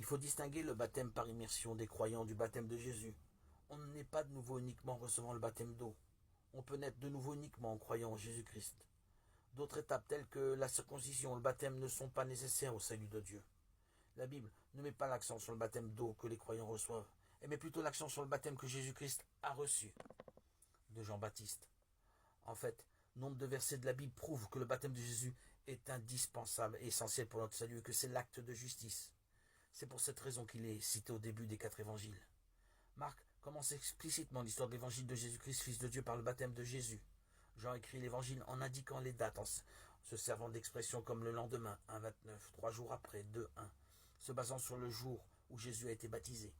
Il faut distinguer le baptême par immersion des croyants du baptême de Jésus. On ne naît pas de nouveau uniquement en recevant le baptême d'eau. On peut naître de nouveau uniquement en croyant en Jésus-Christ. D'autres étapes telles que la circoncision et le baptême ne sont pas nécessaires au salut de Dieu. La Bible ne met pas l'accent sur le baptême d'eau que les croyants reçoivent, elle met plutôt l'accent sur le baptême que Jésus-Christ a reçu de Jean-Baptiste. En fait, nombre de versets de la Bible prouvent que le baptême de Jésus est indispensable et essentiel pour notre salut et que c'est l'acte de justice. C'est pour cette raison qu'il est cité au début des 4 évangiles. Marc commence explicitement l'histoire de l'évangile de Jésus-Christ, Fils de Dieu, par le baptême de Jésus. Jean écrit l'évangile en indiquant les dates, en se servant d'expressions comme le lendemain, 1,29, 3 jours après, 2,1, se basant sur le jour où Jésus a été baptisé.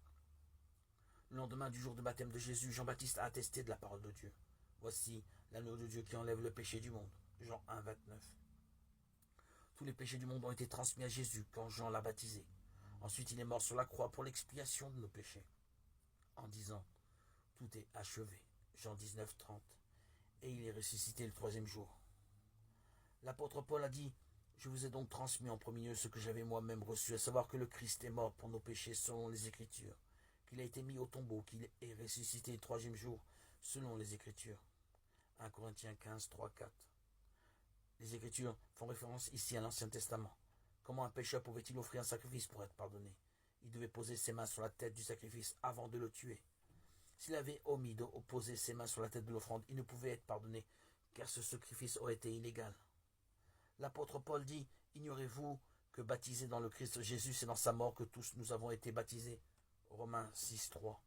Le lendemain du jour de baptême de Jésus, Jean-Baptiste a attesté de la parole de Dieu. Voici l'agneau de Dieu qui enlève le péché du monde. Jean 1,29. Tous les péchés du monde ont été transmis à Jésus quand Jean l'a baptisé. Ensuite, il est mort sur la croix pour l'expiation de nos péchés, en disant « Tout est achevé ». Jean 19,30. Et il est ressuscité le 3e jour. L'apôtre Paul a dit « Je vous ai donc transmis en premier lieu ce que j'avais moi-même reçu, à savoir que le Christ est mort pour nos péchés selon les Écritures, qu'il a été mis au tombeau, qu'il est ressuscité le 3e jour selon les Écritures. » 1 Corinthiens 15, 3, 4. Les Écritures font référence ici à l'Ancien Testament. Comment un pécheur pouvait-il offrir un sacrifice pour être pardonné? Il devait poser ses mains sur la tête du sacrifice avant de le tuer. S'il avait omis de poser ses mains sur la tête de l'offrande, il ne pouvait être pardonné, car ce sacrifice aurait été illégal. L'apôtre Paul dit « Ignorez-vous que baptisés dans le Christ Jésus, c'est dans sa mort que tous nous avons été baptisés » Romains 6, 3.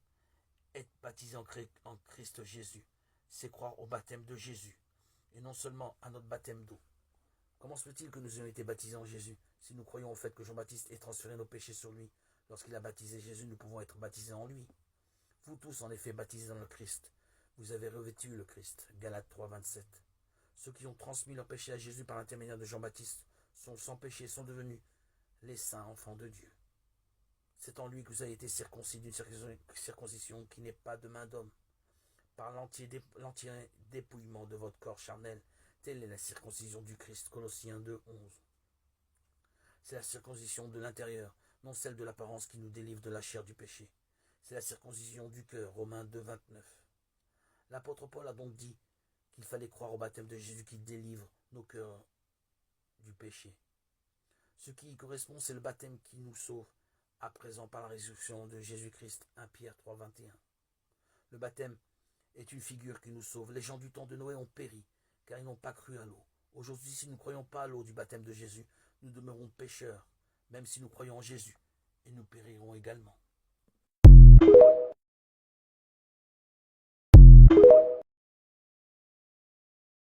Être baptisé en Christ Jésus, c'est croire au baptême de Jésus, et non seulement à notre baptême d'eau. Comment se fait-il que nous ayons été baptisés en Jésus si nous croyons au fait que Jean-Baptiste ait transféré nos péchés sur lui? Lorsqu'il a baptisé Jésus, nous pouvons être baptisés en lui. Vous tous, en effet, baptisés dans le Christ, vous avez revêtu le Christ. Galates 3, 27. Ceux qui ont transmis leurs péchés à Jésus par l'intermédiaire de Jean-Baptiste sont sans péché, sont devenus les saints enfants de Dieu. C'est en lui que vous avez été circoncis d'une circoncision qui n'est pas de main d'homme. Par l'entier dépouillement de votre corps charnel, telle est la circoncision du Christ. Colossiens 2, 11. C'est la circoncision de l'intérieur, non celle de l'apparence qui nous délivre de la chair du péché. C'est la circoncision du cœur. Romains 2, 29. L'apôtre Paul a donc dit qu'il fallait croire au baptême de Jésus qui délivre nos cœurs du péché. Ce qui y correspond, c'est le baptême qui nous sauve, à présent par la résurrection de Jésus-Christ. 1 Pierre 3, 21. Le baptême est une figure qui nous sauve. Les gens du temps de Noé ont péri, car ils n'ont pas cru à l'eau. Aujourd'hui, si nous ne croyons pas à l'eau du baptême de Jésus, nous demeurons pécheurs, même si nous croyons en Jésus, et nous périrons également.